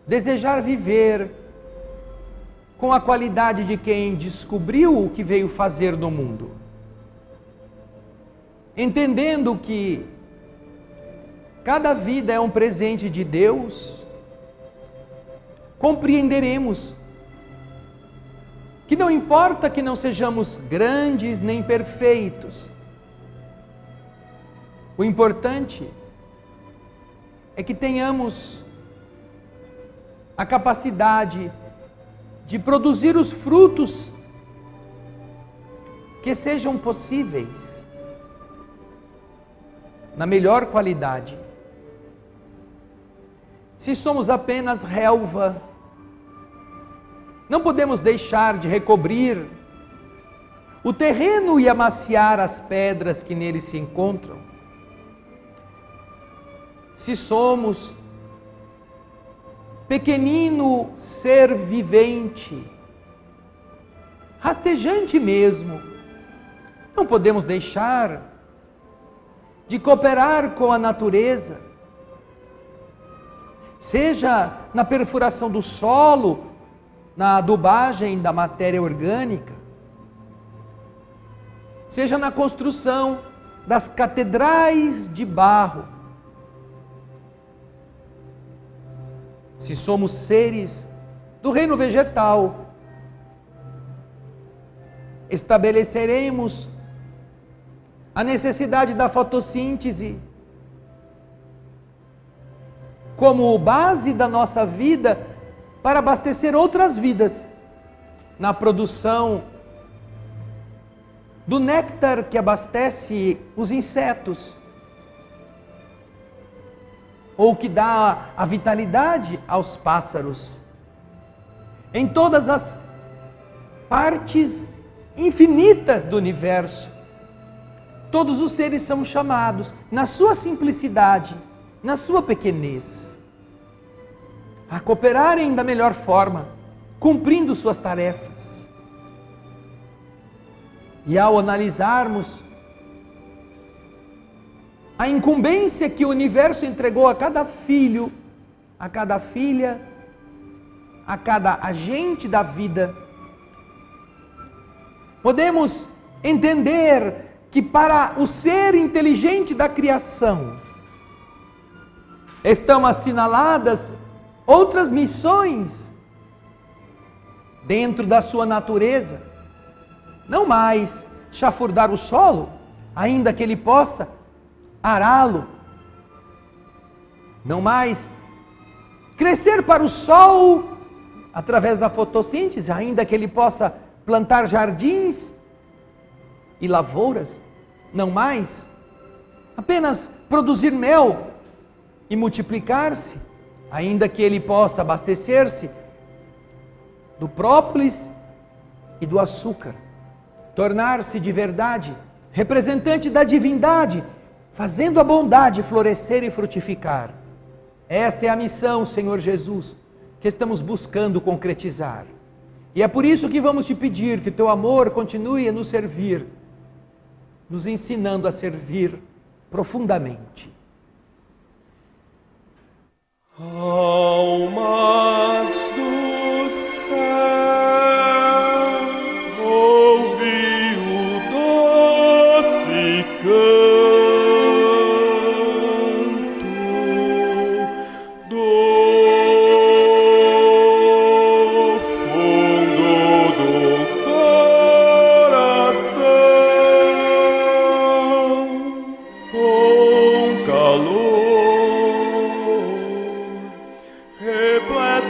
desejar viver com a qualidade de quem descobriu o que veio fazer no mundo, entendendo que cada vida é um presente de Deus, compreenderemos que não importa que não sejamos grandes nem perfeitos, o importante é que tenhamos a capacidade de produzir os frutos que sejam possíveis, na melhor qualidade. Se somos apenas relva, não podemos deixar de recobrir o terreno e amaciar as pedras que nele se encontram. Se somos pequenino ser vivente, rastejante mesmo, não podemos deixar de cooperar com a natureza, seja na perfuração do solo, na adubagem da matéria orgânica, seja na construção das catedrais de barro. Se somos seres do reino vegetal, estabeleceremos a necessidade da fotossíntese como base da nossa vida para abastecer outras vidas na produção do néctar que abastece os insetos, ou que dá a vitalidade aos pássaros. Em todas as partes infinitas do universo, todos os seres são chamados, na sua simplicidade, na sua pequenez, a cooperarem da melhor forma, cumprindo suas tarefas. E ao analisarmos a incumbência que o universo entregou a cada filho, a cada filha, a cada agente da vida, podemos entender que para o ser inteligente da criação estão assinaladas outras missões dentro da sua natureza. Não mais chafurdar o solo, ainda que ele possa ará-lo. Não mais crescer para o sol através da fotossíntese, ainda que ele possa plantar jardins e lavouras. Não mais apenas produzir mel e multiplicar-se, ainda que ele possa abastecer-se do própolis e do açúcar, tornar-se de verdade representante da divindade, fazendo a bondade florescer e frutificar. Esta é a missão, Senhor Jesus, que estamos buscando concretizar. E é por isso que vamos te pedir que teu amor continue a nos servir, nos ensinando a servir profundamente. Almas do céu, ouvi o doce canto do fundo do coração, com calor repleto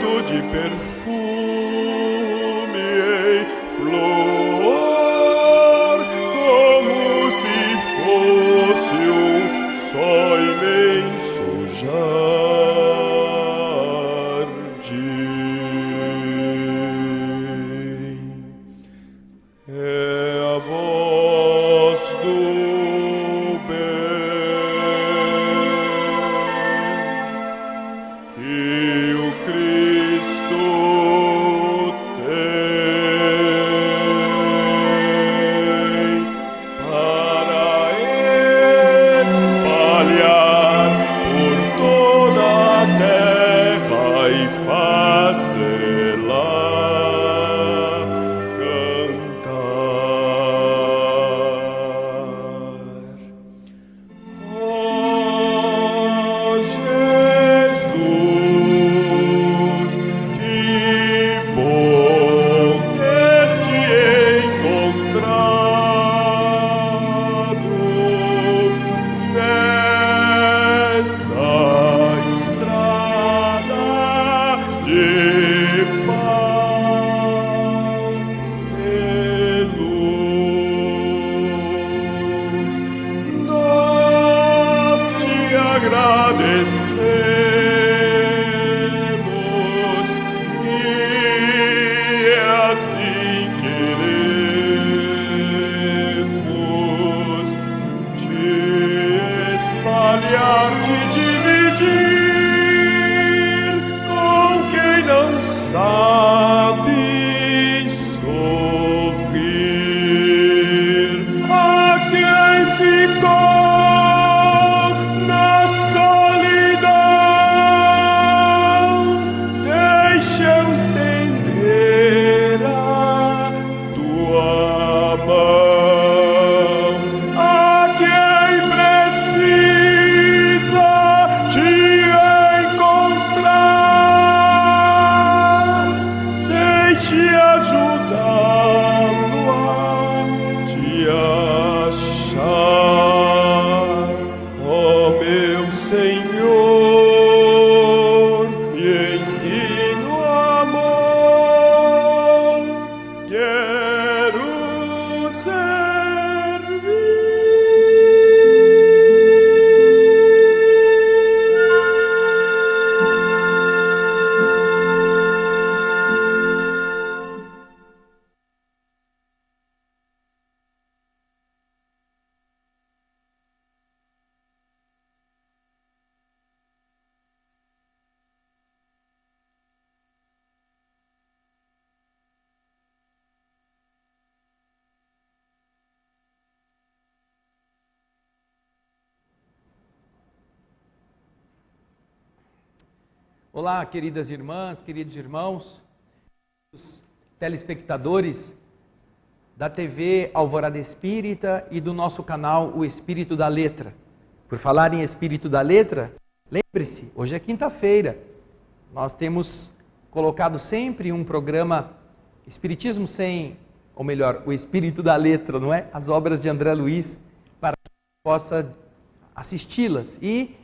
agradecemos e assim queremos te espalhar, te dividir com quem não sabe sorrir, a quem ficou na solidão. Deixa eu estender a tua mão, a quem precisa te encontrar. Deixe ajudá-lo a te achar, ó meu Senhor, me ensino amor, quero servir. Olá, queridas irmãs, queridos irmãos, os telespectadores da TV Alvorada Espírita e do nosso canal O Espírito da Letra. Por falar em Espírito da Letra, lembre-se, hoje é quinta-feira, nós temos colocado sempre um programa Espiritismo Sem, ou melhor, O Espírito da Letra, não é? As obras de André Luiz, para que possa assisti-las. E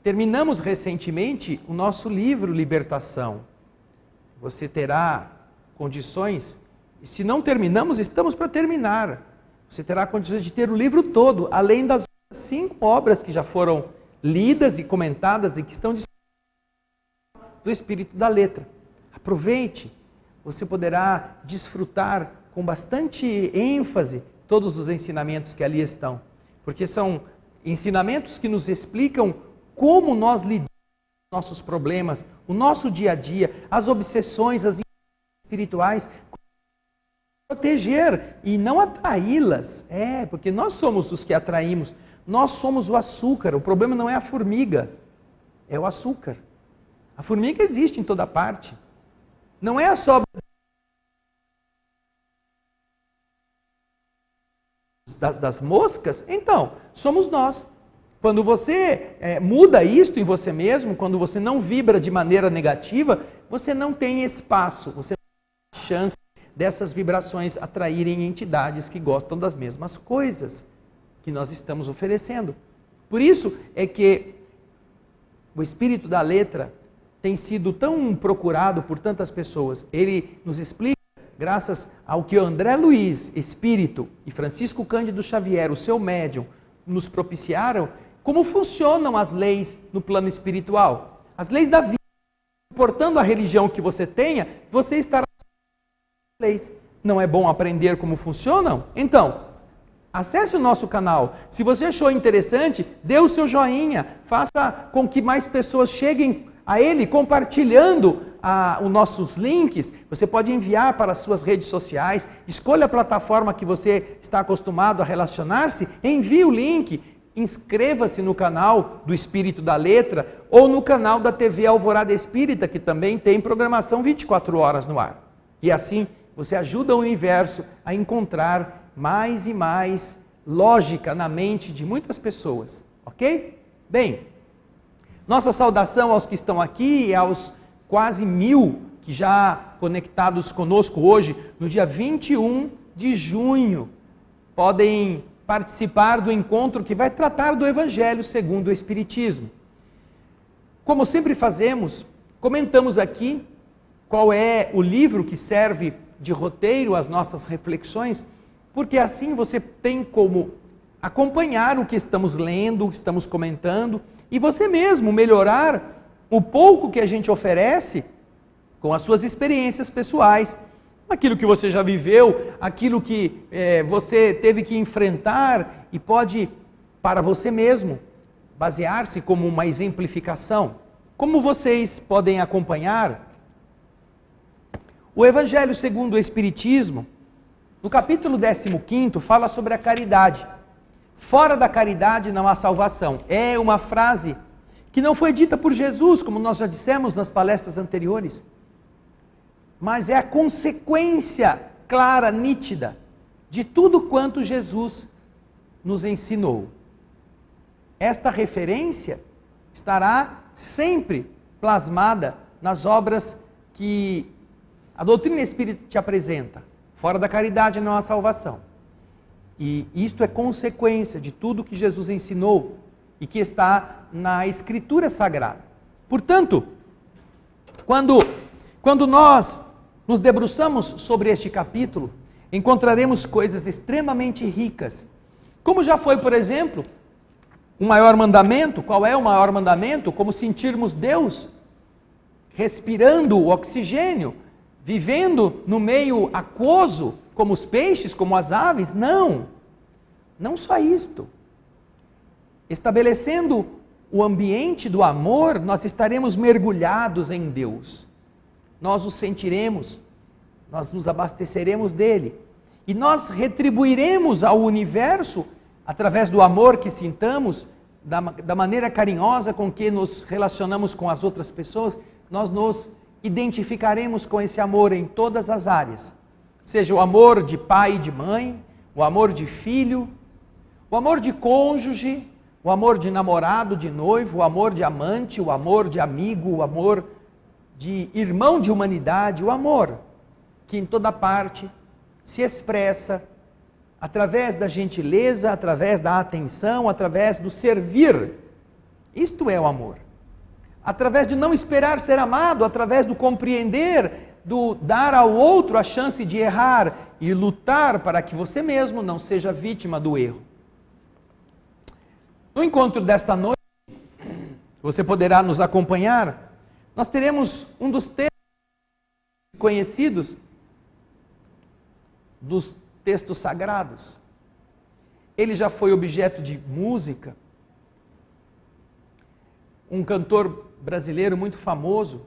terminamos recentemente o nosso livro Libertação. Você terá condições, e se não terminamos, estamos para terminar. Você terá condições de ter o livro todo, além das 5 obras que já foram lidas e comentadas e que estão disponíveis do Espírito da Letra. Aproveite, você poderá desfrutar com bastante ênfase todos os ensinamentos que ali estão, porque são ensinamentos que nos explicam como nós lidamos com nossos problemas, o nosso dia a dia, as obsessões, as espirituais, proteger e não atraí-las. Porque nós somos os que atraímos, nós somos o açúcar. O problema não é a formiga, é o açúcar. A formiga existe em toda parte. Não é a sobra das moscas, então, somos nós. Quando você muda isto em você mesmo, quando você não vibra de maneira negativa, você não tem espaço, você não tem chance dessas vibrações atraírem entidades que gostam das mesmas coisas que nós estamos oferecendo. Por isso é que o Espírito da Letra tem sido tão procurado por tantas pessoas. Ele nos explica, graças ao que André Luiz, Espírito, e Francisco Cândido Xavier, o seu médium, nos propiciaram, como funcionam as leis no plano espiritual. As leis da vida. Não importando a religião que você tenha, você estará leis. Não é bom aprender como funcionam? Então, acesse o nosso canal. Se você achou interessante, dê o seu joinha. Faça com que mais pessoas cheguem a ele compartilhando os nossos links. Você pode enviar para as suas redes sociais. Escolha a plataforma que você está acostumado a relacionar-se. Envie o link. Inscreva-se no canal do Espírito da Letra ou no canal da TV Alvorada Espírita, que também tem programação 24 horas no ar. E assim você ajuda o universo a encontrar mais e mais lógica na mente de muitas pessoas, ok? Bem, nossa saudação aos que estão aqui e aos quase 1000 que já conectados conosco hoje, no dia 21 de junho, podem participar do encontro que vai tratar do Evangelho segundo o Espiritismo. Como sempre fazemos, comentamos aqui qual é o livro que serve de roteiro às nossas reflexões, porque assim você tem como acompanhar o que estamos lendo, o que estamos comentando, e você mesmo melhorar o pouco que a gente oferece com as suas experiências pessoais, aquilo que você já viveu, aquilo que você teve que enfrentar e pode, para você mesmo, basear-se como uma exemplificação. Como vocês podem acompanhar, o Evangelho segundo o Espiritismo, no capítulo 15, fala sobre a caridade. Fora da caridade não há salvação. É uma frase que não foi dita por Jesus, como nós já dissemos nas palestras anteriores, mas é a consequência clara, nítida, de tudo quanto Jesus nos ensinou. Esta referência estará sempre plasmada nas obras que a doutrina espírita te apresenta. Fora da caridade não há salvação. E isto é consequência de tudo que Jesus ensinou e que está na Escritura Sagrada. Portanto, quando nós nos debruçamos sobre este capítulo, encontraremos coisas extremamente ricas. Como já foi, por exemplo, o maior mandamento. Qual é o maior mandamento? Como sentirmos Deus respirando o oxigênio, vivendo no meio aquoso, como os peixes, como as aves. Não só isto. Estabelecendo o ambiente do amor, nós estaremos mergulhados em Deus. Nós o sentiremos, nós nos abasteceremos dele. E nós retribuiremos ao universo, através do amor que sintamos, da maneira carinhosa com que nos relacionamos com as outras pessoas, nós nos identificaremos com esse amor em todas as áreas. Seja o amor de pai e de mãe, o amor de filho, o amor de cônjuge, o amor de namorado, de noivo, o amor de amante, o amor de amigo, o amor de irmão de humanidade, o amor que em toda parte se expressa através da gentileza, através da atenção, através do servir. Isto é o amor. Através de não esperar ser amado, através do compreender, do dar ao outro a chance de errar e lutar para que você mesmo não seja vítima do erro. No encontro desta noite, você poderá nos acompanhar, nós teremos um dos textos conhecidos dos textos sagrados. Ele já foi objeto de música. Um cantor brasileiro muito famoso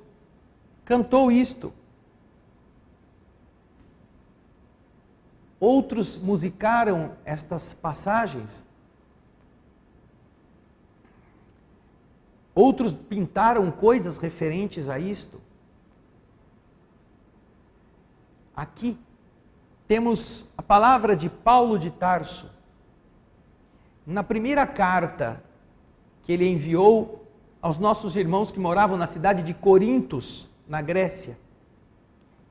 cantou isto. Outros musicaram estas passagens. Outros pintaram coisas referentes a isto. Aqui temos a palavra de Paulo de Tarso, na primeira carta que ele enviou aos nossos irmãos que moravam na cidade de Corintos, na Grécia,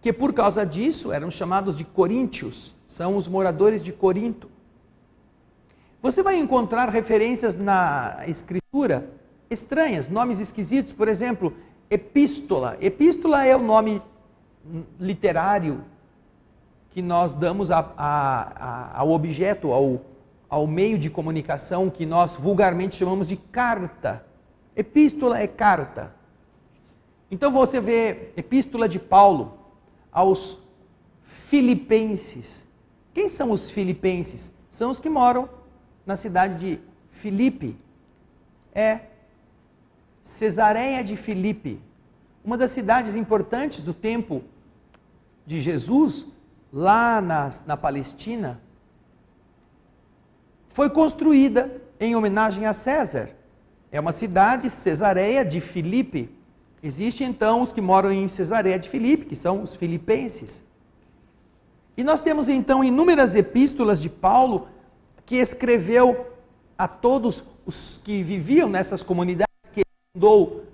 que por causa disso eram chamados de coríntios, são os moradores de Corinto. Você vai encontrar referências na Escritura estranhas, nomes esquisitos, por exemplo, epístola. Epístola é o nome literário que nós damos ao objeto, ao meio de comunicação que nós vulgarmente chamamos de carta. Epístola é carta. Então você vê epístola de Paulo aos filipenses. Quem são os filipenses? São os que moram na cidade de Filipe. Cesareia de Filipe, uma das cidades importantes do tempo de Jesus, lá na Palestina, foi construída em homenagem a César. É uma cidade, Cesareia de Filipe. Existem então os que moram em Cesareia de Filipe, que são os filipenses. E nós temos então inúmeras epístolas de Paulo que escreveu a todos os que viviam nessas comunidades, que ele fundou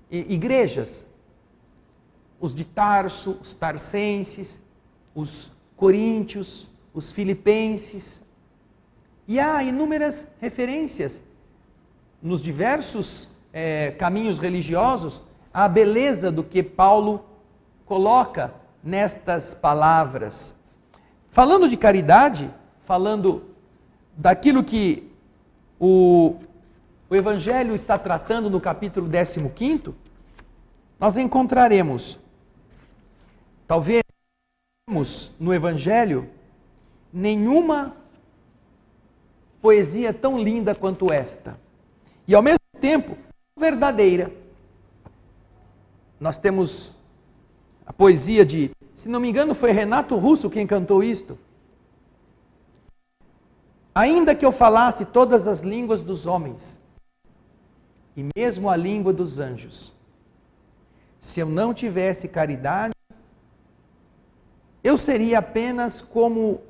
igrejas. Os de Tarso, os tarsenses, os coríntios, os filipenses. E há inúmeras referências nos diversos caminhos religiosos à beleza do que Paulo coloca nestas palavras. Falando de caridade, falando daquilo que o Evangelho está tratando no capítulo 15, nós encontraremos, talvez no Evangelho, nenhuma poesia tão linda quanto esta. E ao mesmo tempo, verdadeira. Nós temos a poesia de, se não me engano, foi Renato Russo quem cantou isto. Ainda que eu falasse todas as línguas dos homens, e mesmo a língua dos anjos, se eu não tivesse caridade, eu seria apenas como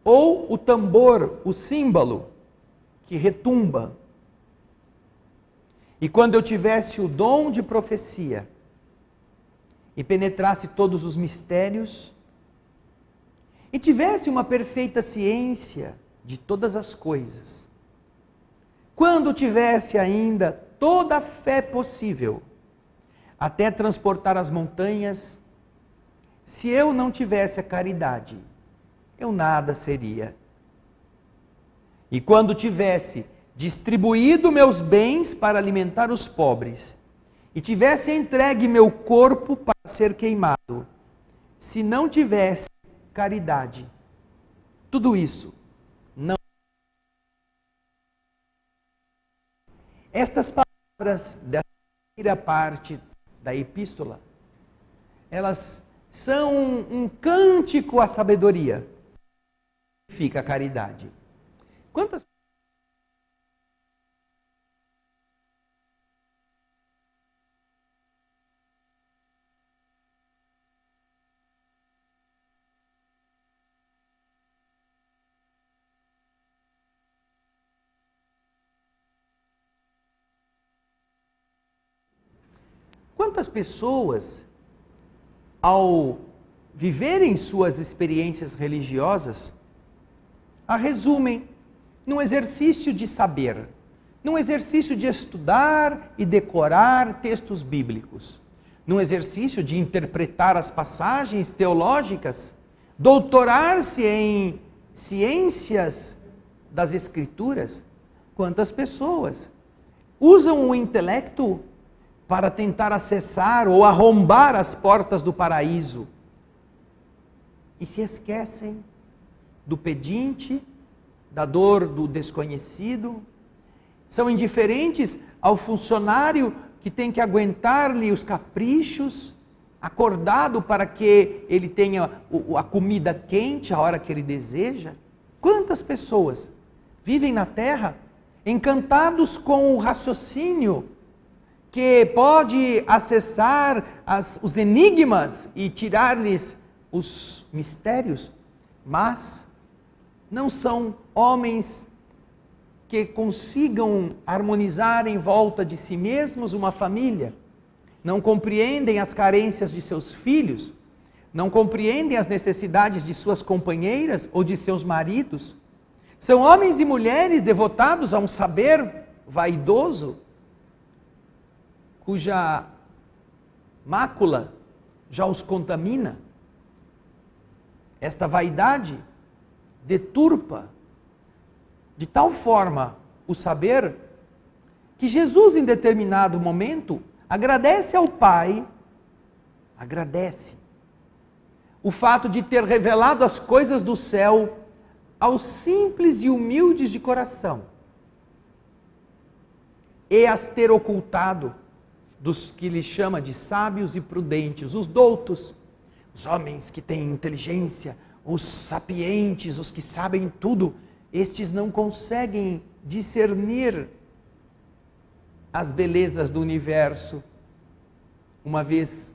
ou o tambor, o símbolo que retumba. E quando eu tivesse o dom de profecia e penetrasse todos os mistérios e tivesse uma perfeita ciência de todas as coisas, quando tivesse ainda toda a fé possível, até transportar as montanhas, se eu não tivesse a caridade, eu nada seria. E quando tivesse distribuído meus bens para alimentar os pobres, e tivesse entregue meu corpo para ser queimado, se não tivesse caridade, tudo isso não. Estas palavras da primeira parte da epístola, elas são um cântico à sabedoria. Fica a caridade. Quantas pessoas, ao viverem suas experiências religiosas, a resumem num exercício de saber, num exercício de estudar e decorar textos bíblicos, num exercício de interpretar as passagens teológicas, doutorar-se em ciências das Escrituras? Quantas pessoas usam o intelecto para tentar acessar ou arrombar as portas do paraíso e se esquecem do pedinte, da dor do desconhecido, são indiferentes ao funcionário que tem que aguentar-lhe os caprichos, acordado para que ele tenha a comida quente a hora que ele deseja. Quantas pessoas vivem na terra encantados com o raciocínio que pode acessar os enigmas e tirar-lhes os mistérios, mas não são homens que consigam harmonizar em volta de si mesmos uma família, não compreendem as carências de seus filhos, não compreendem as necessidades de suas companheiras ou de seus maridos. São homens e mulheres devotados a um saber vaidoso, cuja mácula já os contamina. Esta vaidade deturpa de tal forma o saber que Jesus, em determinado momento, agradece ao Pai, agradece o fato de ter revelado as coisas do céu aos simples e humildes de coração e as ter ocultado dos que ele chama de sábios e prudentes, os doutos, os homens que têm inteligência, os sapientes, os que sabem tudo. Estes não conseguem discernir as belezas do universo, uma vez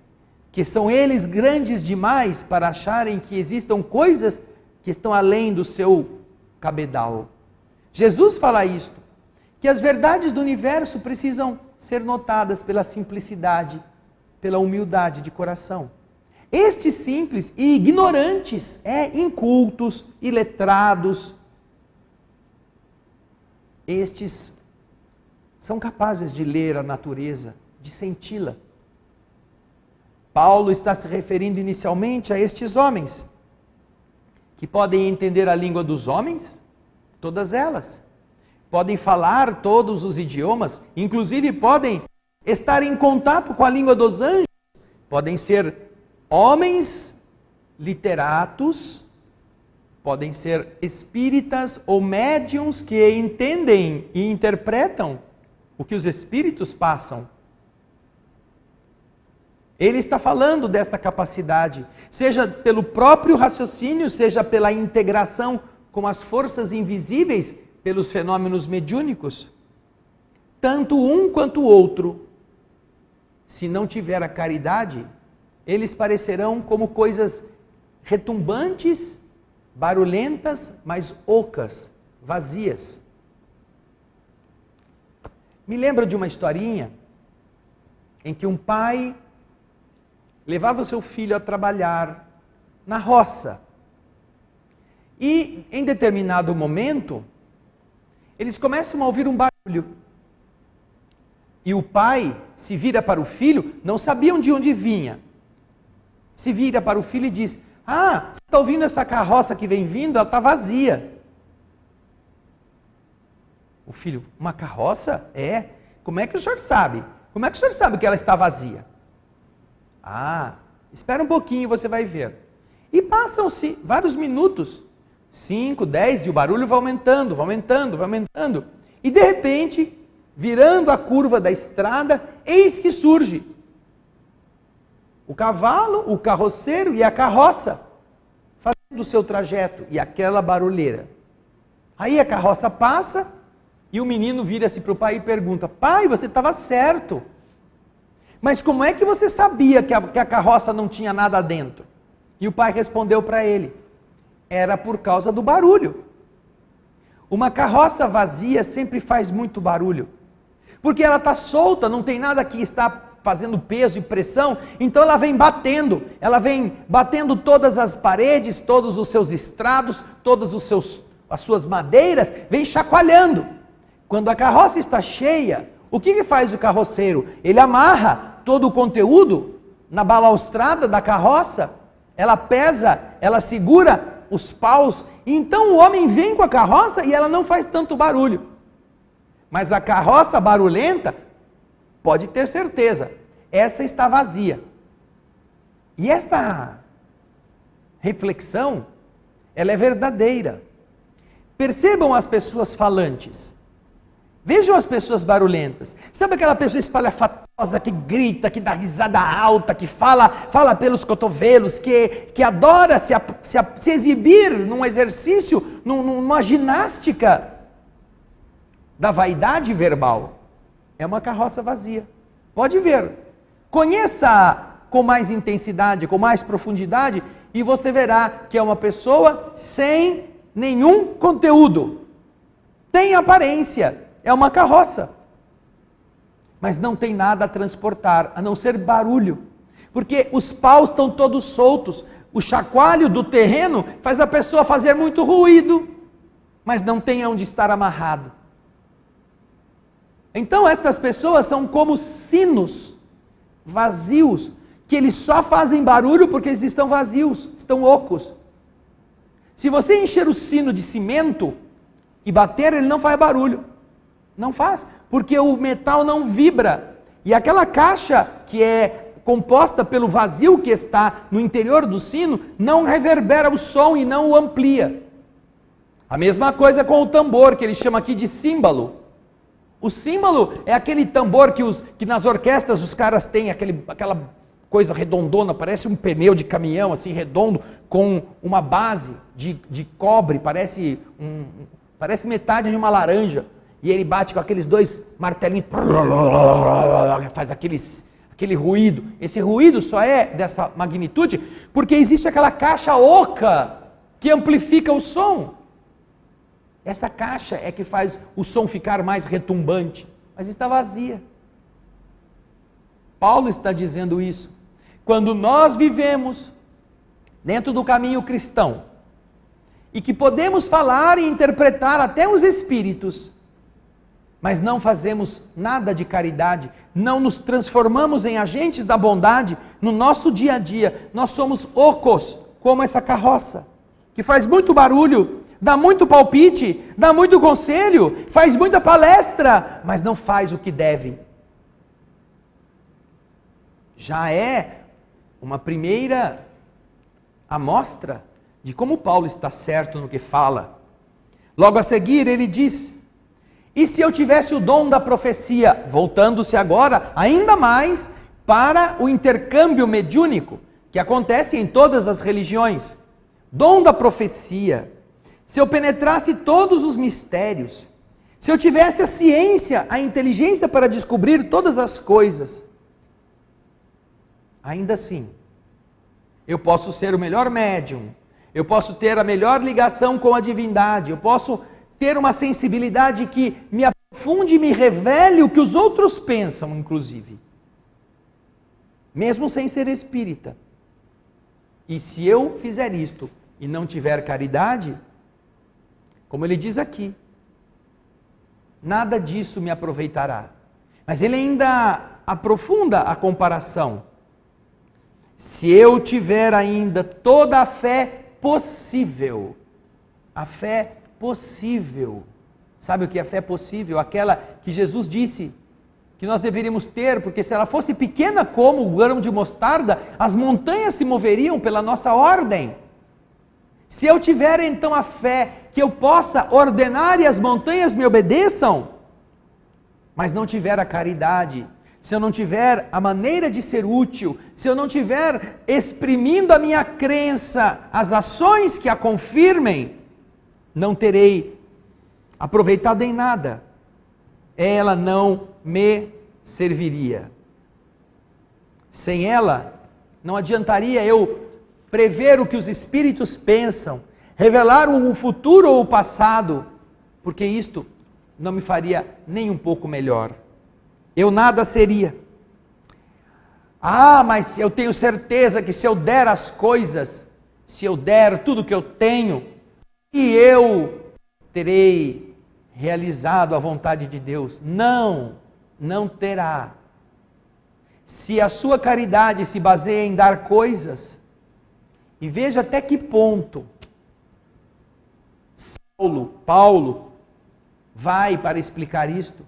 que são eles grandes demais para acharem que existam coisas que estão além do seu cabedal. Jesus fala isto, que as verdades do universo precisam ser notadas pela simplicidade, pela humildade de coração. Estes simples e ignorantes, incultos, iletrados, estes são capazes de ler a natureza, de senti-la. Paulo está se referindo inicialmente a estes homens, que podem entender a língua dos homens, todas elas, podem falar todos os idiomas, inclusive podem estar em contato com a língua dos anjos, podem ser homens literatos, podem ser espíritas ou médiuns que entendem e interpretam o que os espíritos passam. Ele está falando desta capacidade, seja pelo próprio raciocínio, seja pela integração com as forças invisíveis, pelos fenômenos mediúnicos. Tanto um quanto o outro, se não tiver a caridade, eles parecerão como coisas retumbantes, barulhentas, mas ocas, vazias. Me lembro de uma historinha em que um pai levava o seu filho a trabalhar na roça. E em determinado momento, eles começam a ouvir um barulho. E o pai se vira para o filho, não sabiam de onde vinha. Se vira para o filho e diz: "Ah, você está ouvindo essa carroça que vem vindo? Ela está vazia." O filho: "Uma carroça? É. Como é que o senhor sabe? Como é que o senhor sabe que ela está vazia?" "Ah, espera um pouquinho e você vai ver." E passam-se vários minutos, 5, 10, e o barulho vai aumentando, vai aumentando, vai aumentando. E de repente, virando a curva da estrada, eis que surge o cavalo, o carroceiro e a carroça, fazendo o seu trajeto, e aquela barulheira. Aí a carroça passa, e o menino vira-se para o pai e pergunta: "Pai, você estava certo. Mas como é que você sabia que a carroça não tinha nada dentro?" E o pai respondeu para ele: "Era por causa do barulho. Uma carroça vazia sempre faz muito barulho, porque ela está solta, não tem nada que está fazendo peso e pressão, então ela vem batendo todas as paredes, todos os seus estrados, as suas madeiras, vem chacoalhando. Quando a carroça está cheia, o que faz o carroceiro? Ele amarra todo o conteúdo na balaustrada da carroça, ela pesa, ela segura os paus, e então o homem vem com a carroça e ela não faz tanto barulho. Mas a carroça barulhenta, pode ter certeza, essa está vazia." E esta reflexão, ela é verdadeira. Percebam as pessoas falantes. Vejam as pessoas barulhentas. Sabe aquela pessoa espalhafatosa que grita, que dá risada alta, que fala pelos cotovelos, que adora se exibir num exercício, numa ginástica da vaidade verbal? É uma carroça vazia. Pode ver. Conheça com mais intensidade, com mais profundidade, e você verá que é uma pessoa sem nenhum conteúdo. Tem aparência. É uma carroça, mas não tem nada a transportar, a não ser barulho, porque os paus estão todos soltos, o chacoalho do terreno faz a pessoa fazer muito ruído, mas não tem onde estar amarrado. Então estas pessoas são como sinos vazios, que eles só fazem barulho porque eles estão vazios, estão ocos. Se você encher o sino de cimento e bater, ele não faz barulho. Não faz, porque o metal não vibra. E aquela caixa que é composta pelo vazio que está no interior do sino, não reverbera o som e não o amplia. A mesma coisa com o tambor, que ele chama aqui de símbolo. O símbolo é aquele tambor que nas orquestras os caras têm, aquela coisa redondona, parece um pneu de caminhão, assim, redondo, com uma base de cobre, parece metade de uma laranja. E ele bate com aqueles dois martelinhos, faz aquele ruído. Esse ruído só é dessa magnitude porque existe aquela caixa oca que amplifica o som. Essa caixa é que faz o som ficar mais retumbante, mas está vazia. Paulo está dizendo isso. Quando nós vivemos dentro do caminho cristão e que podemos falar e interpretar até os espíritos, mas não fazemos nada de caridade, não nos transformamos em agentes da bondade no nosso dia a dia, nós somos ocos, como essa carroça, que faz muito barulho, dá muito palpite, dá muito conselho, faz muita palestra, mas não faz o que deve. Já é uma primeira amostra de como Paulo está certo no que fala. Logo a seguir ele diz: e se eu tivesse o dom da profecia, voltando-se agora ainda mais para o intercâmbio mediúnico, que acontece em todas as religiões. Dom da profecia. Se eu penetrasse todos os mistérios, se eu tivesse a ciência, a inteligência para descobrir todas as coisas, ainda assim, eu posso ser o melhor médium, eu posso ter a melhor ligação com a divindade, eu posso ter uma sensibilidade que me aprofunde e me revele o que os outros pensam, inclusive. Mesmo sem ser espírita. E se eu fizer isto e não tiver caridade, como ele diz aqui, nada disso me aproveitará. Mas ele ainda aprofunda a comparação. Se eu tiver ainda toda a fé possível, a fé possível. Sabe o que é fé possível? Aquela que Jesus disse que nós deveríamos ter, porque se ela fosse pequena como o grão de mostarda, as montanhas se moveriam pela nossa ordem. Se eu tiver então a fé que eu possa ordenar e as montanhas me obedeçam, mas não tiver a caridade, se eu não tiver a maneira de ser útil, se eu não tiver exprimindo a minha crença, as ações que a confirmem, não terei aproveitado em nada. Ela não me serviria. Sem ela, não adiantaria eu prever o que os espíritos pensam, revelar o futuro ou o passado, porque isto não me faria nem um pouco melhor. Eu nada seria. Ah, mas eu tenho certeza que se eu der as coisas, se eu der tudo que eu tenho, e eu terei realizado a vontade de Deus. Não, não terá. Se a sua caridade se baseia em dar coisas, e veja até que ponto Paulo vai para explicar isto.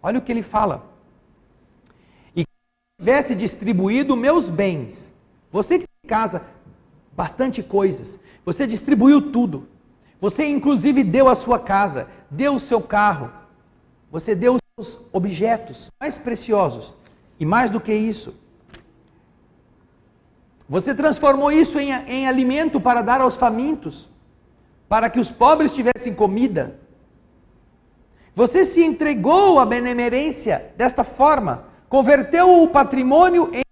Olha o que ele fala. E se tivesse distribuído meus bens, você que tem em casa bastante coisas, você distribuiu tudo, você inclusive deu a sua casa, deu o seu carro, você deu os seus objetos mais preciosos, e mais do que isso, você transformou isso em alimento para dar aos famintos, para que os pobres tivessem comida. Você se entregou à benemerência desta forma, converteu o patrimônio em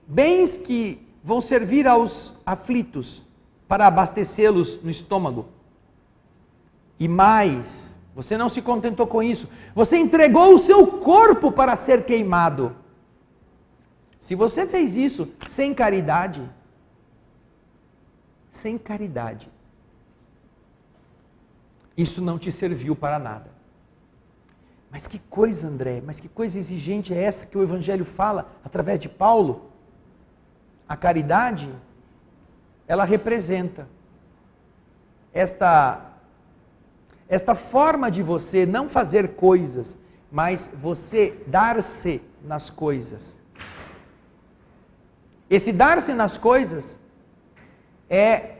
bens que vão servir aos aflitos, para abastecê-los no estômago. E mais, você não se contentou com isso, você entregou o seu corpo para ser queimado. Se você fez isso sem caridade, isso não te serviu para nada. Mas que coisa, André, mas que coisa exigente é essa que o Evangelho fala através de Paulo? A caridade, ela representa esta forma de você não fazer coisas, mas você dar-se nas coisas. Esse dar-se nas coisas é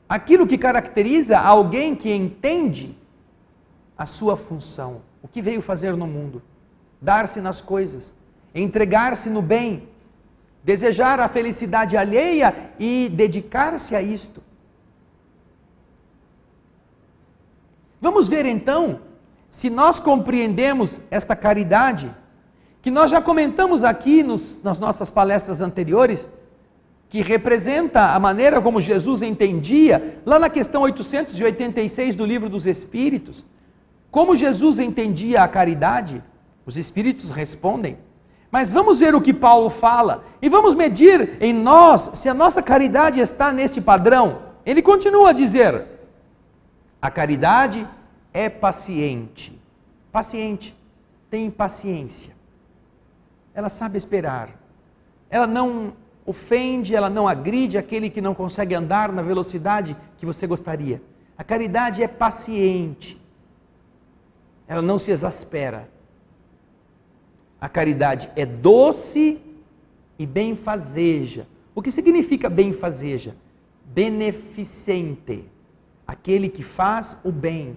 aquilo que caracteriza alguém que entende a sua função, o que veio fazer no mundo. Dar-se nas coisas, entregar-se no bem, desejar a felicidade alheia e dedicar-se a isto. Vamos ver então, se nós compreendemos esta caridade, que nós já comentamos aqui nas nossas palestras anteriores, que representa a maneira como Jesus entendia, lá na questão 886 do Livro dos Espíritos, como Jesus entendia a caridade, os Espíritos respondem. Mas vamos ver o que Paulo fala, e vamos medir em nós, se a nossa caridade está neste padrão. Ele continua a dizer, a caridade é paciente. paciente, tem paciência. Ela sabe esperar. Ela não ofende, ela não agride aquele que não consegue andar na velocidade que você gostaria. A caridade é paciente. Ela não se exaspera. A caridade é doce e benfazeja. O que significa benfazeja? Beneficente. Aquele que faz o bem.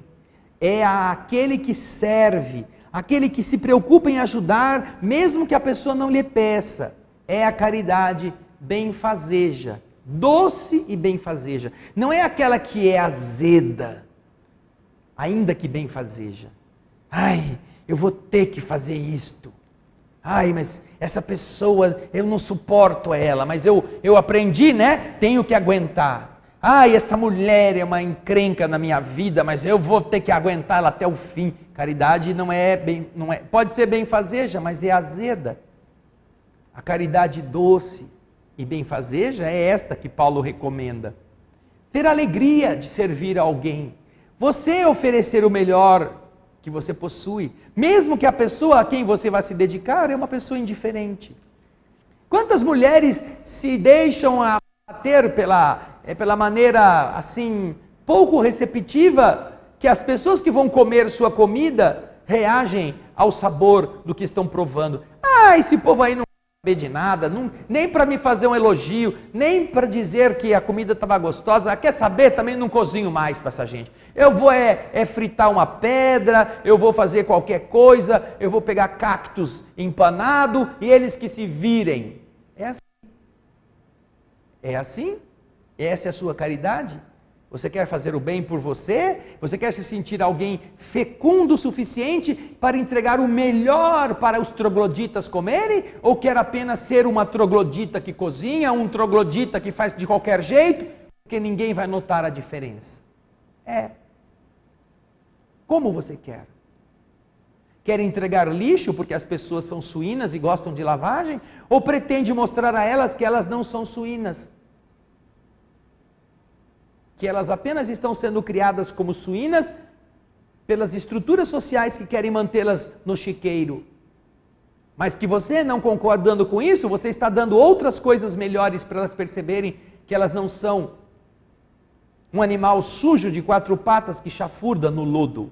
É aquele que serve, aquele que se preocupa em ajudar, mesmo que a pessoa não lhe peça. É a caridade benfazeja, doce e benfazeja. Não é aquela que é azeda, ainda que benfazeja. Ai, eu vou ter que fazer isto. Ai, mas essa pessoa, eu não suporto ela, mas eu aprendi, né? Tenho que aguentar. Ai, essa mulher é uma encrenca na minha vida, mas eu vou ter que aguentar ela até o fim. Caridade não é, pode ser benfazeja, mas é azeda. A caridade doce e benfazeja é esta que Paulo recomenda. Ter alegria de servir a alguém. Você oferecer o melhor que você possui, mesmo que a pessoa a quem você vai se dedicar é uma pessoa indiferente. Quantas mulheres se deixam abater pela maneira assim, pouco receptiva, que as pessoas que vão comer sua comida reagem ao sabor do que estão provando. Ah, esse povo aí não sabe de nada, nem para me fazer um elogio, nem para dizer que a comida estava gostosa. Quer saber? Também não cozinho mais para essa gente. Eu vou fritar uma pedra, eu vou fazer qualquer coisa, eu vou pegar cactos empanado e eles que se virem. É assim. É assim? Essa é a sua caridade? Você quer fazer o bem por você? Você quer se sentir alguém fecundo o suficiente para entregar o melhor para os trogloditas comerem? Ou quer apenas ser uma troglodita que cozinha, um troglodita que faz de qualquer jeito, porque ninguém vai notar a diferença? Como você quer? Quer entregar lixo porque as pessoas são suínas e gostam de lavagem? Ou pretende mostrar a elas que elas não são suínas? Que elas apenas estão sendo criadas como suínas pelas estruturas sociais que querem mantê-las no chiqueiro. Mas que você, não concordando com isso, você está dando outras coisas melhores para elas perceberem que elas não são um animal sujo de 4 patas que chafurda no lodo.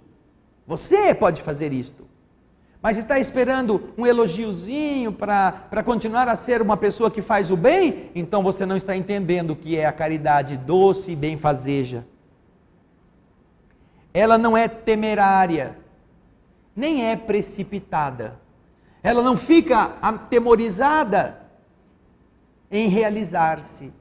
Você pode fazer isto. Mas está esperando um elogiozinho para continuar a ser uma pessoa que faz o bem? Então você não está entendendo o que é a caridade doce e benfazeja. Ela não é temerária, nem é precipitada. Ela não fica atemorizada em realizar-se.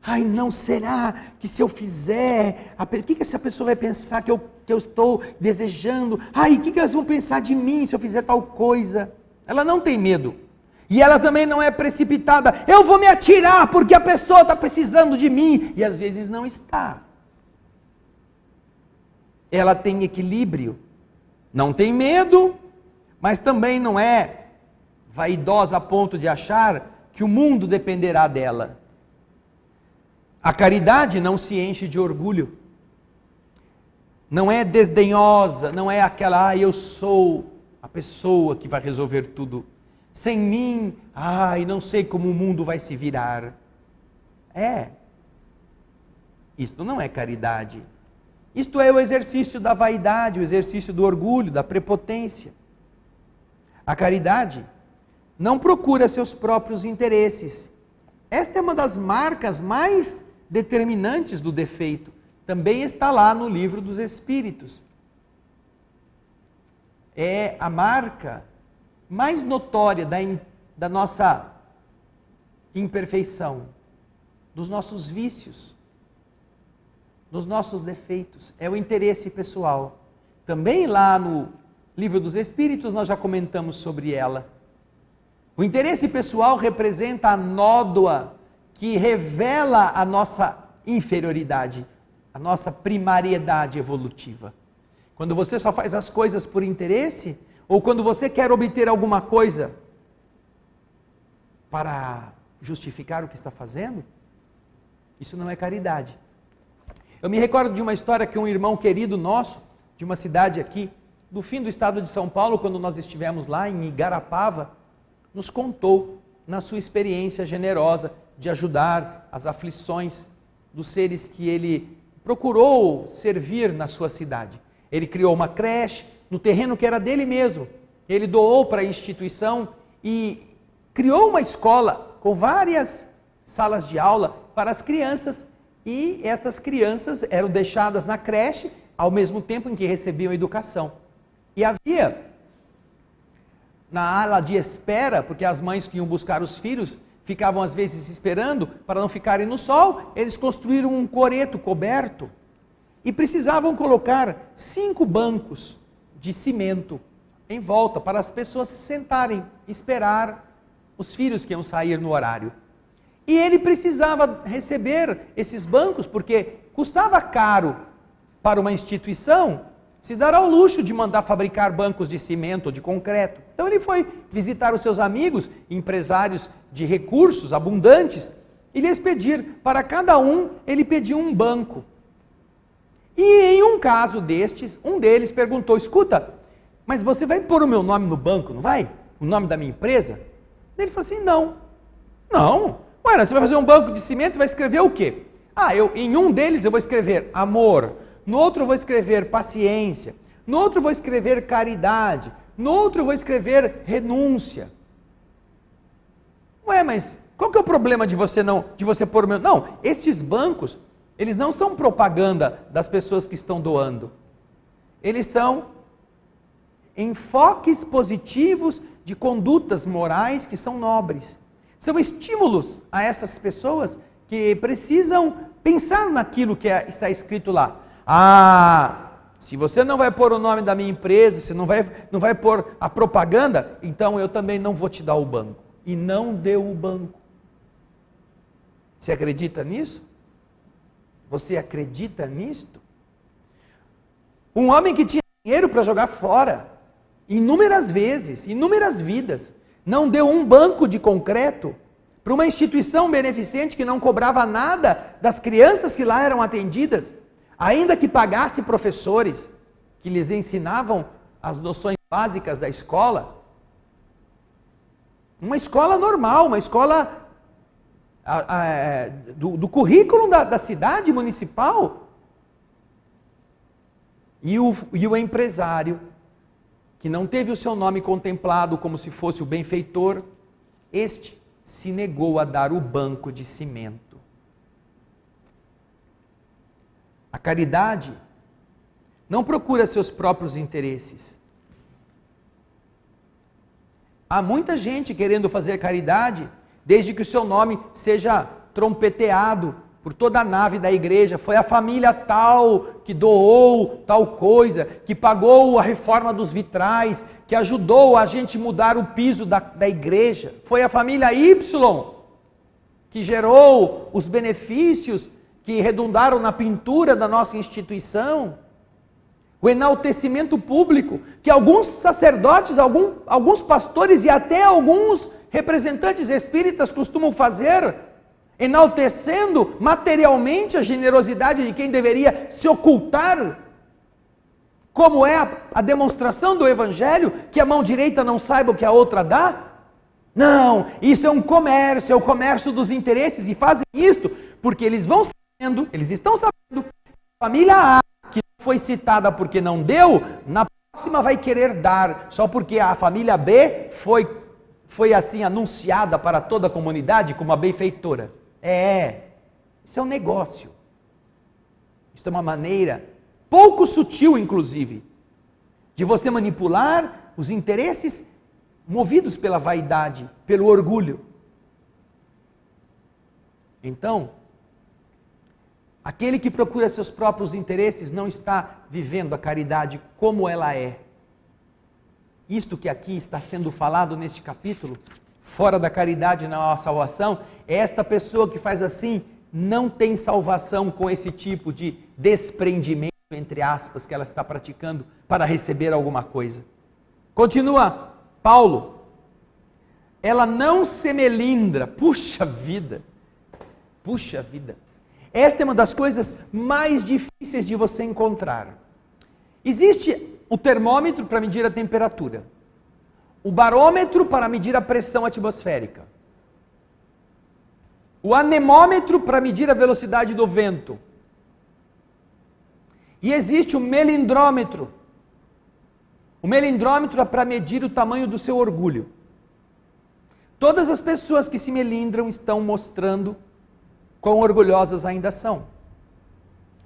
Ai, não será que se eu fizer, o que essa pessoa vai pensar que eu estou desejando? Ai, o que elas vão pensar de mim se eu fizer tal coisa? Ela não tem medo. E ela também não é precipitada. Eu vou me atirar porque a pessoa está precisando de mim. E às vezes não está. Ela tem equilíbrio. Não tem medo, mas também não é vaidosa a ponto de achar que o mundo dependerá dela. A caridade não se enche de orgulho, não é desdenhosa, não é aquela, eu sou a pessoa que vai resolver tudo. Sem mim, não sei como o mundo vai se virar. Isto não é caridade. Isto é o exercício da vaidade, o exercício do orgulho, da prepotência. A caridade não procura seus próprios interesses. Esta é uma das marcas mais determinantes do defeito. Também está lá no Livro dos Espíritos. É a marca mais notória da nossa imperfeição, dos nossos vícios, dos nossos defeitos. É o interesse pessoal. Também lá no Livro dos Espíritos nós já comentamos sobre ela. O interesse pessoal representa a nódoa que revela a nossa inferioridade, a nossa primariedade evolutiva. Quando você só faz as coisas por interesse, ou quando você quer obter alguma coisa para justificar o que está fazendo, isso não é caridade. Eu me recordo de uma história que um irmão querido nosso, de uma cidade aqui do fim do estado de São Paulo, quando nós estivemos lá em Igarapava, nos contou na sua experiência generosa de ajudar as aflições dos seres que ele procurou servir na sua cidade. Ele criou uma creche no terreno que era dele mesmo. Ele doou para a instituição e criou uma escola com várias salas de aula para as crianças, e essas crianças eram deixadas na creche ao mesmo tempo em que recebiam educação. E havia na ala de espera, porque as mães que iam buscar os filhos ficavam às vezes esperando para não ficarem no sol, eles construíram um coreto coberto e precisavam colocar 5 bancos de cimento em volta para as pessoas se sentarem, esperar os filhos que iam sair no horário. E ele precisava receber esses bancos porque custava caro para uma instituição se dar ao luxo de mandar fabricar bancos de cimento ou de concreto. Então ele foi visitar os seus amigos, empresários de recursos abundantes, e lhes pedir, para cada um, ele pediu um banco. E em um caso destes, um deles perguntou, escuta, mas você vai pôr o meu nome no banco, não vai? O nome da minha empresa? Ele falou assim, não. Não? Ué, você vai fazer um banco de cimento e vai escrever o quê? Em um deles eu vou escrever amor, no outro eu vou escrever paciência, no outro eu vou escrever caridade, no outro eu vou escrever renúncia. Ué, mas qual que é o problema de você pôr o meu... Não, estes bancos, eles não são propaganda das pessoas que estão doando. Eles são enfoques positivos de condutas morais que são nobres. São estímulos a essas pessoas que precisam pensar naquilo que está escrito lá. Se você não vai pôr o nome da minha empresa, se não vai pôr a propaganda, então eu também não vou te dar o banco. E não deu o banco. Você acredita nisso? Você acredita nisto? Um homem que tinha dinheiro para jogar fora, inúmeras vezes, inúmeras vidas, não deu um banco de concreto para uma instituição beneficente que não cobrava nada das crianças que lá eram atendidas, ainda que pagasse professores que lhes ensinavam as noções básicas da escola. Uma escola normal, uma escola do currículo da cidade municipal. E o empresário, que não teve o seu nome contemplado como se fosse o benfeitor, este se negou a dar o banco de cimento. A caridade não procura seus próprios interesses. Há muita gente querendo fazer caridade, desde que o seu nome seja trompeteado por toda a nave da igreja. Foi a família tal que doou tal coisa, que pagou a reforma dos vitrais, que ajudou a gente mudar o piso da igreja. Foi a família Y que gerou os benefícios que redundaram na pintura da nossa instituição. O enaltecimento público que alguns sacerdotes, alguns pastores e até alguns representantes espíritas costumam fazer, enaltecendo materialmente a generosidade de quem deveria se ocultar, como é a demonstração do Evangelho, que a mão direita não saiba o que a outra dá. Não, isso é um comércio, é o comércio dos interesses, e fazem isto porque eles estão sabendo que a família A, que não foi citada porque não deu, na próxima vai querer dar, só porque a família B foi assim anunciada para toda a comunidade como a benfeitora. Isso é um negócio. Isso é uma maneira pouco sutil, inclusive, de você manipular os interesses movidos pela vaidade, pelo orgulho. Então, aquele que procura seus próprios interesses não está vivendo a caridade como ela é. Isto que aqui está sendo falado neste capítulo, fora da caridade não há salvação, esta pessoa que faz assim não tem salvação com esse tipo de desprendimento, entre aspas, que ela está praticando para receber alguma coisa. Continua Paulo. Ela não se melindra. Puxa vida. Esta é uma das coisas mais difíceis de você encontrar. Existe o termômetro para medir a temperatura, o barômetro para medir a pressão atmosférica, o anemômetro para medir a velocidade do vento, e existe o melindrômetro. O melindrômetro é para medir o tamanho do seu orgulho. Todas as pessoas que se melindram estão mostrando quão orgulhosas ainda são.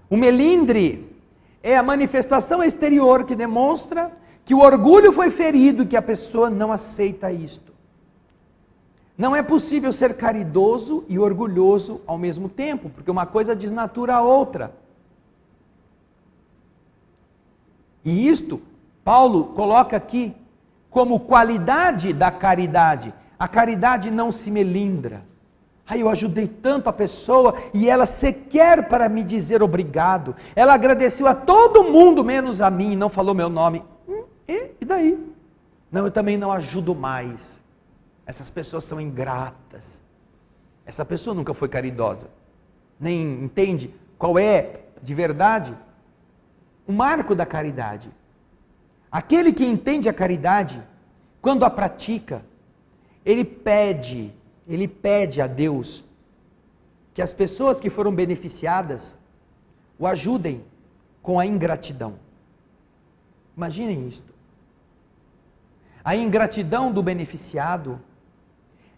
O melindre é a manifestação exterior que demonstra que o orgulho foi ferido e que a pessoa não aceita isto. Não é possível ser caridoso e orgulhoso ao mesmo tempo, porque uma coisa desnatura a outra. E isto, Paulo coloca aqui como qualidade da caridade. A caridade não se melindra. Eu ajudei tanto a pessoa e ela sequer para me dizer obrigado. Ela agradeceu a todo mundo menos a mim, não falou meu nome. E daí? Não, eu também não ajudo mais. Essas pessoas são ingratas. Essa pessoa nunca foi caridosa. Nem entende qual é, de verdade, o marco da caridade. Aquele que entende a caridade, quando a pratica, ele pede a Deus que as pessoas que foram beneficiadas o ajudem com a ingratidão. Imaginem isto. A ingratidão do beneficiado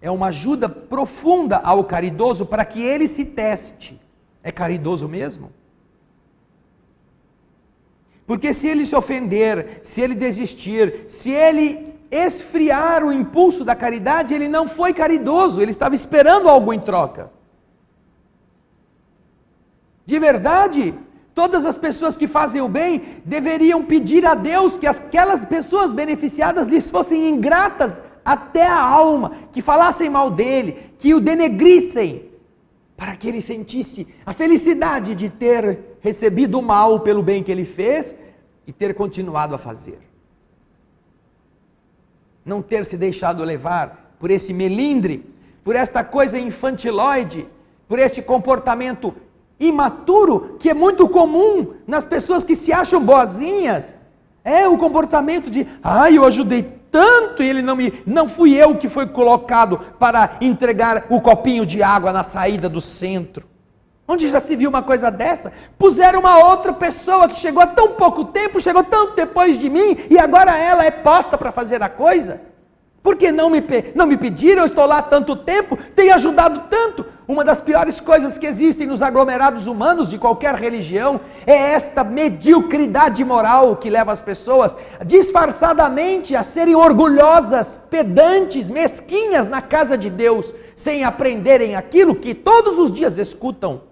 é uma ajuda profunda ao caridoso para que ele se teste. É caridoso mesmo? Porque se ele se ofender, se ele desistir, se ele esfriar o impulso da caridade, ele não foi caridoso, ele estava esperando algo em troca. De verdade, todas as pessoas que fazem o bem deveriam pedir a Deus que aquelas pessoas beneficiadas lhes fossem ingratas até a alma, que falassem mal dele, que o denegrissem, para que ele sentisse a felicidade de ter recebido o mal pelo bem que ele fez e ter continuado a fazer. Não ter se deixado levar por esse melindre, por esta coisa infantiloide, por este comportamento imaturo, que é muito comum nas pessoas que se acham boazinhas. É o comportamento de, eu ajudei tanto e não fui eu que foi colocado para entregar o copinho de água na saída do centro. Onde já se viu uma coisa dessa? Puseram uma outra pessoa que chegou há tão pouco tempo, chegou tanto depois de mim, e agora ela é posta para fazer a coisa? Porque não me pediram, eu estou lá há tanto tempo, tenho ajudado tanto. Uma das piores coisas que existem nos aglomerados humanos de qualquer religião é esta mediocridade moral que leva as pessoas disfarçadamente a serem orgulhosas, pedantes, mesquinhas na casa de Deus, sem aprenderem aquilo que todos os dias escutam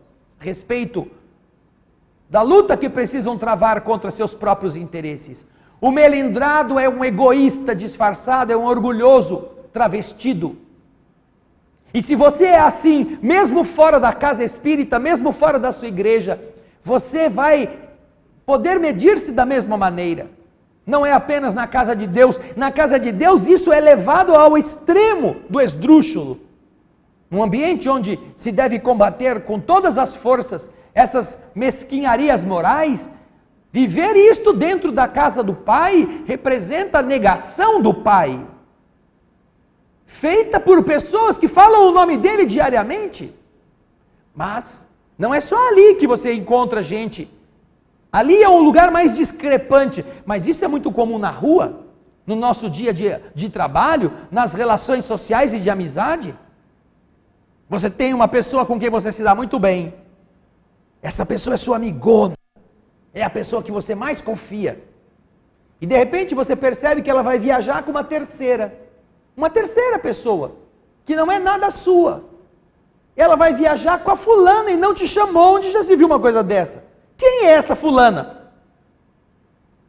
a respeito da luta que precisam travar contra seus próprios interesses. O melindrado é um egoísta disfarçado, é um orgulhoso travestido. E se você é assim, mesmo fora da casa espírita, mesmo fora da sua igreja, você vai poder medir-se da mesma maneira. Não é apenas na casa de Deus. Na casa de Deus isso é levado ao extremo do esdrúxulo. Num ambiente onde se deve combater com todas as forças essas mesquinharias morais, viver isto dentro da casa do Pai representa a negação do Pai, feita por pessoas que falam o nome dele diariamente. Mas não é só ali que você encontra gente. Ali é um lugar mais discrepante, mas isso é muito comum na rua, no nosso dia a dia de trabalho, nas relações sociais e de amizade. Você tem uma pessoa com quem você se dá muito bem. Essa pessoa é sua amigona. É a pessoa que você mais confia. E de repente você percebe que ela vai viajar com uma terceira pessoa, que não é nada sua. Ela vai viajar com a fulana e não te chamou. Onde já se viu uma coisa dessa? Quem é essa fulana?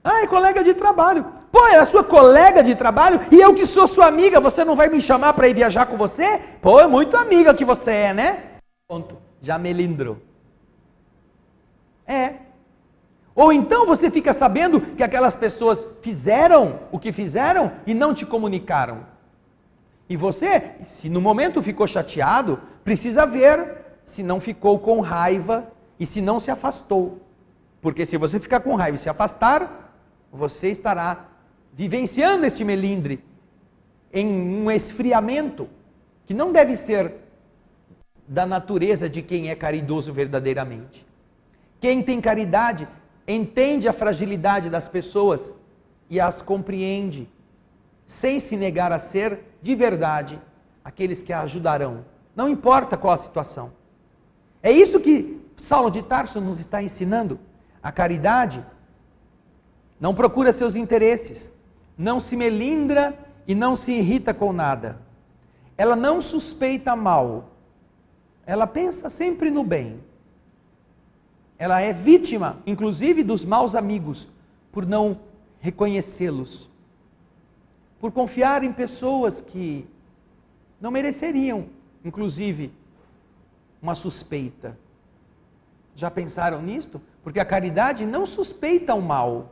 É colega de trabalho. Pô, é a sua colega de trabalho e eu que sou sua amiga, você não vai me chamar para ir viajar com você? Pô, é muito amiga que você é, né? Ponto, já melindrou. Ou então você fica sabendo que aquelas pessoas fizeram o que fizeram e não te comunicaram. E você, se no momento ficou chateado, precisa ver se não ficou com raiva e se não se afastou. Porque se você ficar com raiva e se afastar, você estará vivenciando este melindre em um esfriamento que não deve ser da natureza de quem é caridoso verdadeiramente. Quem tem caridade entende a fragilidade das pessoas e as compreende, sem se negar a ser, de verdade, aqueles que a ajudarão. Não importa qual a situação. É isso que Saulo de Tarso nos está ensinando. A caridade não procura seus interesses, não se melindra e não se irrita com nada. Ela não suspeita mal, ela pensa sempre no bem. Ela é vítima, inclusive, dos maus amigos, por não reconhecê-los, por confiar em pessoas que não mereceriam, inclusive, uma suspeita. Já pensaram nisto? Porque a caridade não suspeita o mal.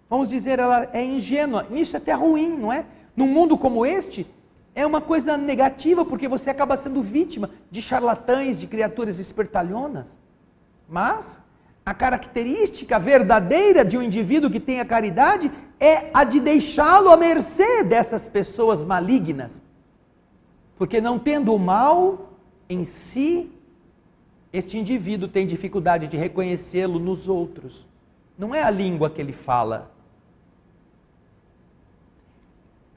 Vamos dizer, ela é ingênua. Isso é até ruim, não é? Num mundo como este, é uma coisa negativa, porque você acaba sendo vítima de charlatães, de criaturas espertalhonas. Mas a característica verdadeira de um indivíduo que tem a caridade é a de deixá-lo à mercê dessas pessoas malignas. Porque não tendo o mal em si, este indivíduo tem dificuldade de reconhecê-lo nos outros. Não é a língua que ele fala.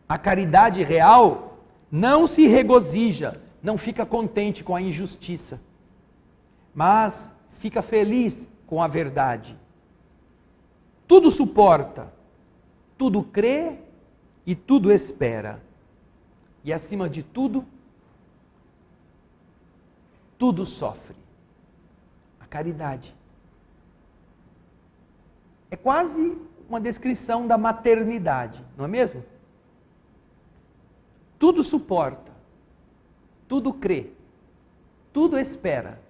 A caridade real não se regozija, não fica contente com a injustiça, mas fica feliz com a verdade. Tudo suporta, tudo crê e tudo espera. E acima de tudo, tudo sofre. A caridade é quase uma descrição da maternidade, não é mesmo? Tudo suporta, tudo crê, tudo espera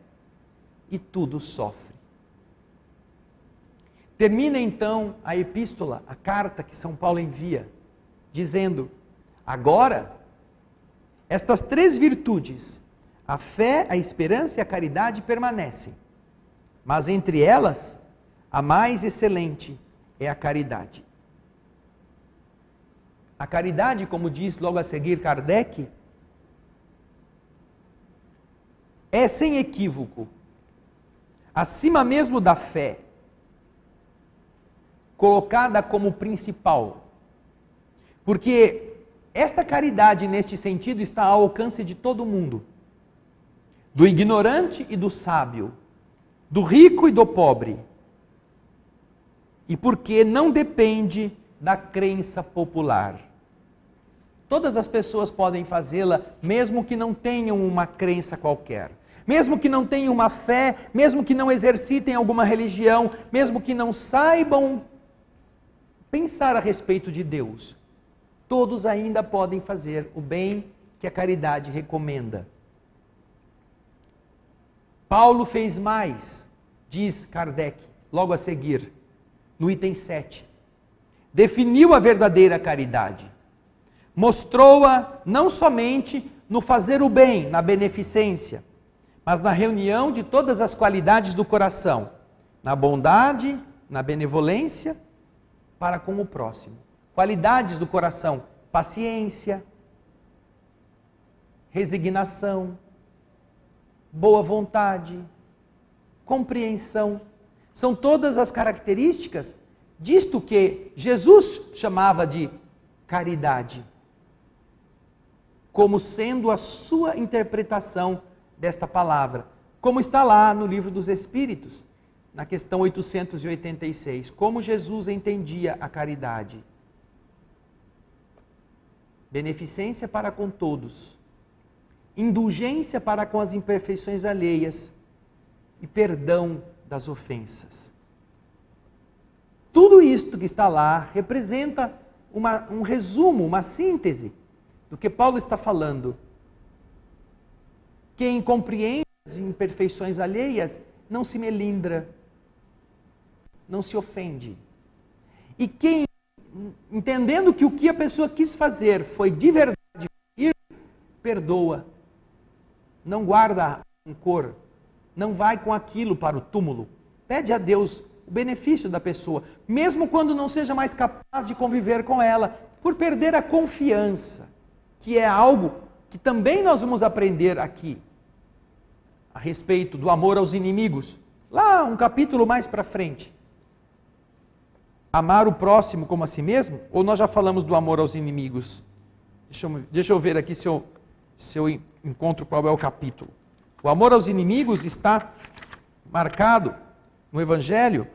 e tudo sofre. Termina então a epístola, a carta que São Paulo envia, dizendo: agora, estas três virtudes, a fé, a esperança e a caridade, permanecem, mas entre elas, a mais excelente é a caridade. A caridade, como diz logo a seguir Kardec, é sem equívoco, acima mesmo da fé, colocada como principal. Porque esta caridade, neste sentido, está ao alcance de todo mundo. Do ignorante e do sábio, do rico e do pobre. E porque não depende da crença popular. Todas as pessoas podem fazê-la, mesmo que não tenham uma crença qualquer. Mesmo que não tenham uma fé, mesmo que não exercitem alguma religião, mesmo que não saibam pensar a respeito de Deus. Todos ainda podem fazer o bem que a caridade recomenda. Paulo fez mais, diz Kardec, logo a seguir, no item 7. Definiu a verdadeira caridade. Mostrou-a não somente no fazer o bem, na beneficência, mas na reunião de todas as qualidades do coração, na bondade, na benevolência, para com o próximo. Qualidades do coração: paciência, resignação, boa vontade, compreensão. São todas as características disto que Jesus chamava de caridade, como sendo a sua interpretação desta palavra, como está lá no Livro dos Espíritos, na questão 886, como Jesus entendia a caridade. Beneficência para com todos, indulgência para com as imperfeições alheias e perdão das ofensas. Tudo isto que está lá representa um resumo, uma síntese do que Paulo está falando. Quem compreende as imperfeições alheias não se melindra, não se ofende. E quem, entendendo que o que a pessoa quis fazer foi de verdade, perdoa, não guarda rancor, não vai com aquilo para o túmulo, pede a Deus o benefício da pessoa, mesmo quando não seja mais capaz de conviver com ela, por perder a confiança, que é algo que também nós vamos aprender aqui, a respeito do amor aos inimigos, lá um capítulo mais para frente. Amar o próximo como a si mesmo, ou nós já falamos do amor aos inimigos? Deixa eu ver aqui se eu encontro qual é o capítulo. O amor aos inimigos está marcado no Evangelho.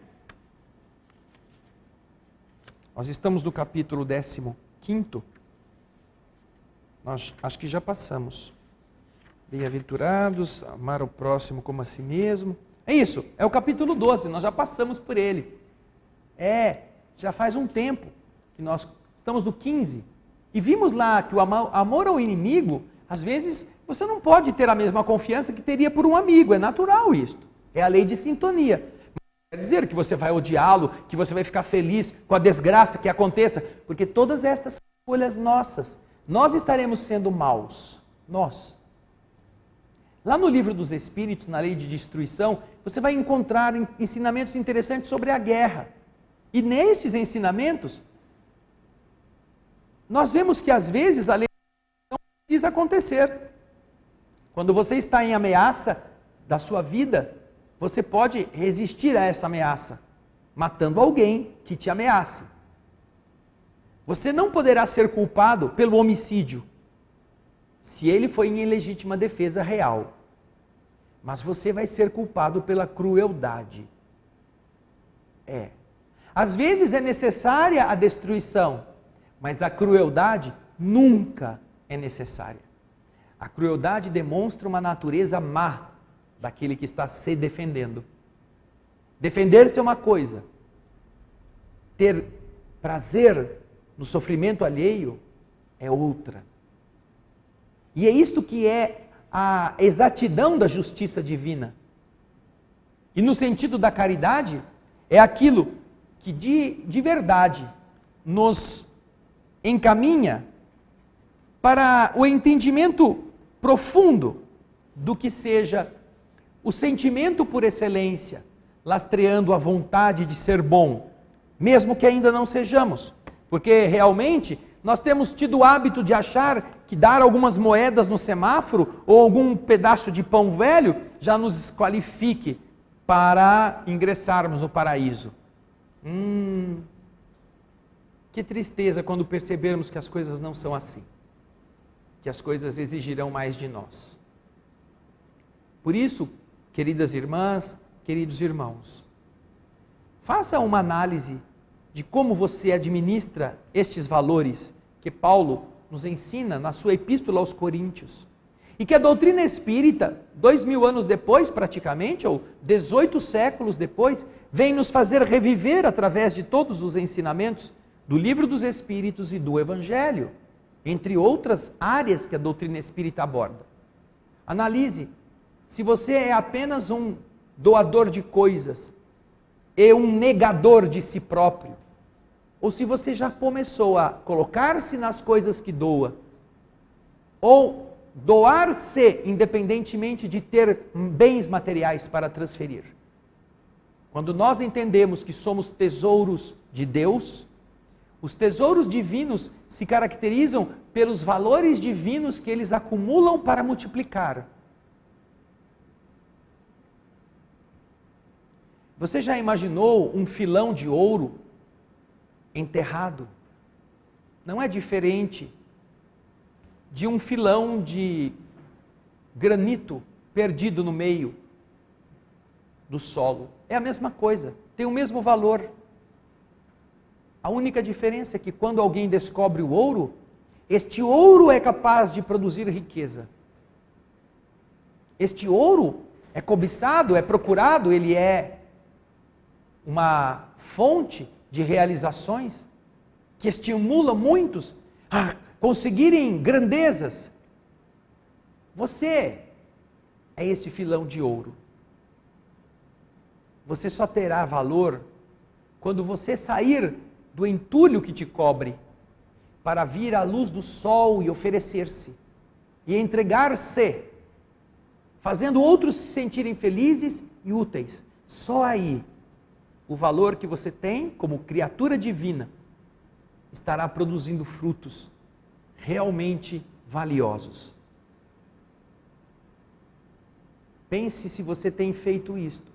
Nós estamos no capítulo 15. Nós acho que já passamos. Bem-aventurados, amar o próximo como a si mesmo. É isso, é o capítulo 12, nós já passamos por ele. Já faz um tempo que nós estamos no 15. E vimos lá que o amor ao inimigo, às vezes, você não pode ter a mesma confiança que teria por um amigo, é natural isto. É a lei de sintonia. Não quer dizer que você vai odiá-lo, que você vai ficar feliz com a desgraça que aconteça, porque todas estas são escolhas nossas. Nós estaremos sendo maus, nós. Lá no livro dos Espíritos, na lei de destruição, você vai encontrar ensinamentos interessantes sobre a guerra. E nesses ensinamentos, nós vemos que às vezes a lei não precisa acontecer. Quando você está em ameaça da sua vida, você pode resistir a essa ameaça, matando alguém que te ameace. Você não poderá ser culpado pelo homicídio, se ele foi em ilegítima defesa real. Mas você vai ser culpado pela crueldade. Às vezes é necessária a destruição, mas a crueldade nunca é necessária. A crueldade demonstra uma natureza má daquele que está se defendendo. Defender-se é uma coisa. Ter prazer no sofrimento alheio é outra. E é isto que é a exatidão da justiça divina. E no sentido da caridade, é aquilo que de verdade nos encaminha para o entendimento profundo do que seja o sentimento por excelência, lastreando a vontade de ser bom, mesmo que ainda não sejamos, porque realmente nós temos tido o hábito de achar que dar algumas moedas no semáforo ou algum pedaço de pão velho já nos qualifique para ingressarmos no paraíso. Que tristeza quando percebermos que as coisas não são assim, que as coisas exigirão mais de nós. Por isso, queridas irmãs, queridos irmãos, faça uma análise de como você administra estes valores que Paulo nos ensina na sua epístola aos Coríntios. E que a doutrina espírita, 2000 anos depois praticamente, ou 18 séculos depois, vem nos fazer reviver através de todos os ensinamentos do Livro dos Espíritos e do Evangelho, entre outras áreas que a doutrina espírita aborda. Analise se você é apenas um doador de coisas e um negador de si próprio, ou se você já começou a colocar-se nas coisas que doa, ou doar-se independentemente de ter bens materiais para transferir. Quando nós entendemos que somos tesouros de Deus, os tesouros divinos se caracterizam pelos valores divinos que eles acumulam para multiplicar. Você já imaginou um filão de ouro enterrado? Não é diferente de um filão de granito perdido no meio do solo. É a mesma coisa, tem o mesmo valor. A única diferença é que quando alguém descobre o ouro, este ouro é capaz de produzir riqueza. Este ouro é cobiçado, é procurado, ele é uma fonte de realizações que estimula muitos a conseguirem grandezas. Você é este filão de ouro. Você só terá valor quando você sair do entulho que te cobre para vir à luz do sol e oferecer-se e entregar-se, fazendo outros se sentirem felizes e úteis. Só aí o valor que você tem como criatura divina estará produzindo frutos realmente valiosos. Pense se você tem feito isto,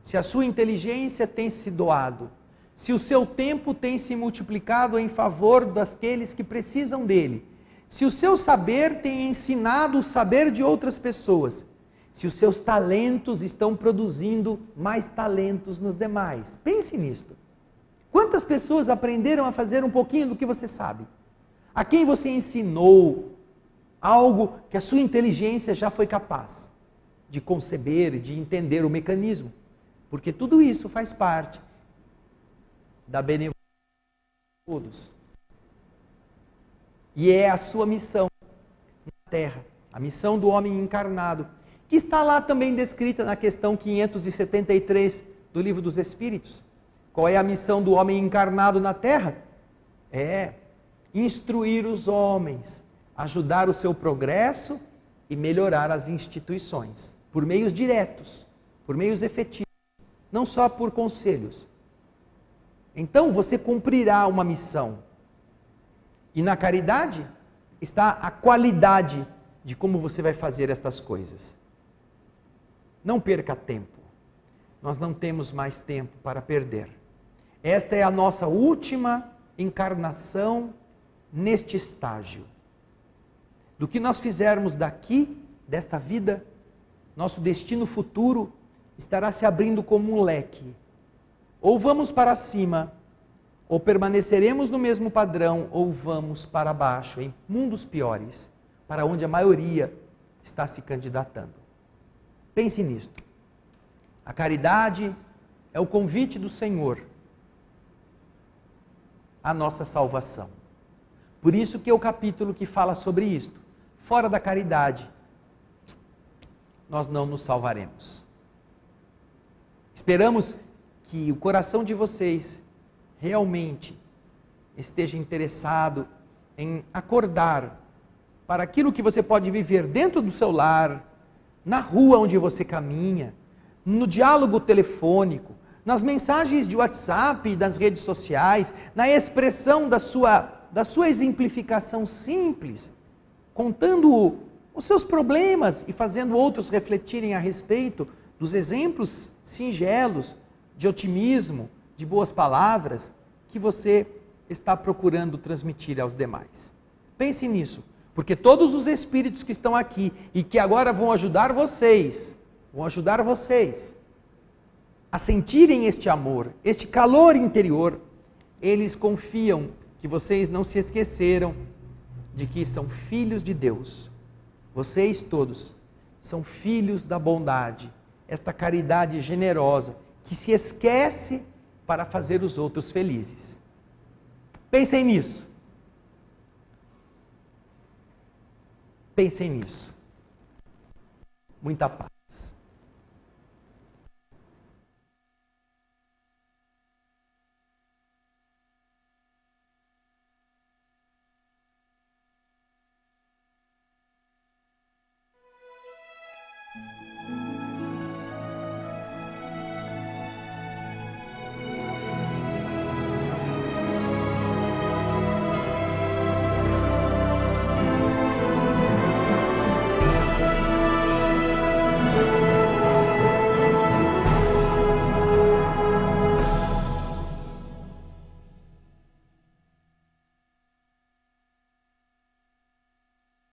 se a sua inteligência tem se doado, se o seu tempo tem se multiplicado em favor daqueles que precisam dele, se o seu saber tem ensinado o saber de outras pessoas, se os seus talentos estão produzindo mais talentos nos demais. Pense nisto. Quantas pessoas aprenderam a fazer um pouquinho do que você sabe? A quem você ensinou algo que a sua inteligência já foi capaz de conceber, de entender o mecanismo? Porque tudo isso faz parte da benevolência de todos. E é a sua missão na Terra, a missão do homem encarnado, que está lá também descrita na questão 573 do Livro dos Espíritos. Qual é a missão do homem encarnado na Terra? É instruir os homens, ajudar o seu progresso e melhorar as instituições, por meios diretos, por meios efetivos, não só por conselhos. Então você cumprirá uma missão. E na caridade está a qualidade de como você vai fazer estas coisas. Não perca tempo. Nós não temos mais tempo para perder. Esta é a nossa última encarnação neste estágio. Do que nós fizermos daqui, desta vida, nosso destino futuro estará se abrindo como um leque. Ou vamos para cima, ou permaneceremos no mesmo padrão, ou vamos para baixo, em mundos piores, para onde a maioria está se candidatando. Pense nisto. A caridade é o convite do Senhor à nossa salvação. Por isso que é o capítulo que fala sobre isto. Fora da caridade, nós não nos salvaremos. Esperamos que o coração de vocês realmente esteja interessado em acordar para aquilo que você pode viver dentro do seu lar, na rua onde você caminha, no diálogo telefônico, nas mensagens de WhatsApp, das redes sociais, na expressão da sua exemplificação simples, contando os seus problemas e fazendo outros refletirem a respeito dos exemplos singelos de otimismo, de boas palavras que você está procurando transmitir aos demais. Pense nisso, porque todos os espíritos que estão aqui e que agora vão ajudar vocês a sentirem este amor, este calor interior, eles confiam que vocês não se esqueceram de que são filhos de Deus. Vocês todos são filhos da bondade, esta caridade generosa que se esquece para fazer os outros felizes. Pensem nisso. Pensem nisso. Muita paz.